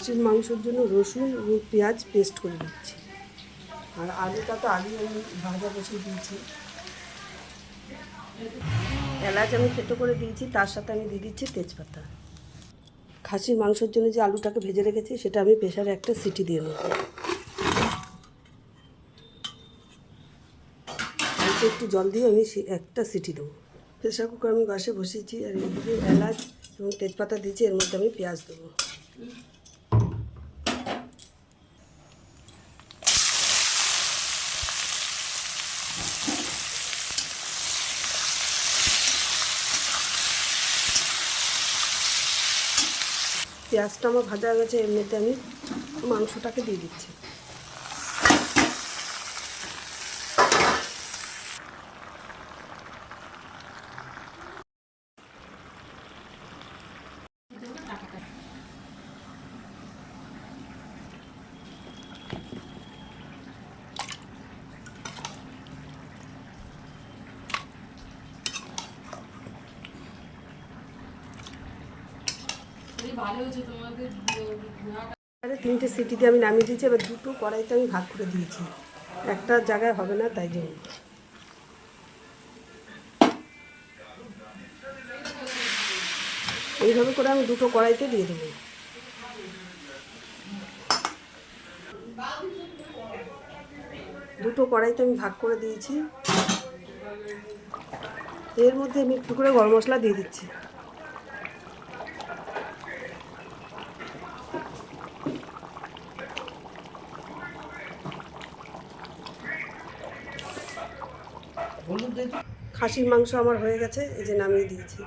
Chicken মাংসের জন্য রসুন এবং পেঁয়াজ পেস্ট করে দিচ্ছি। আর আলুটা তো আলু আমি ভাজা বসিয়ে দিয়েছি। এলাচ আমি থেতো করে দিয়েছি, তার সাথে আমি দিয়ে দিচ্ছি তেজপাতা। খাসির মাংসের জন্য যে আলুটাকে ভেজে রেখেছি সেটা আমি প্রেসারে একটা সিটি দিয়ে নেব। একটু জল দিয়ে আমি একটা সিটি দেবো। প্রেসার কুকার আমি গ্যাসে বসিয়েছি, আর এদিকে এলাচ এবং তেজপাতা দিয়েছি, এর মধ্যে আমি পেঁয়াজ দেবো। পেঁয়াজটা আমার ভাজা হয়ে গেছে, এর মধ্যে আমি মাংসটাকে দিয়ে দিচ্ছি। তিনটে সিটি দিয়ে আমি নামিয়ে দিয়েছি। এবার দুটো কড়াইতে আমি ভাগ করে দিয়েছি, একটা জায়গায় হবে না, তাই জন্য। এইভাবে করে আমি দুটো কড়াইতে দিয়ে দেবো। দুটো কড়াইতে আমি ভাগ করে দিয়েছি। এর মধ্যে আমি একটু করে গরম মশলা দিয়ে দিচ্ছি। খাসির মাংস আমার হয়ে গেছে, এই যে নামিয়ে দিয়েছি।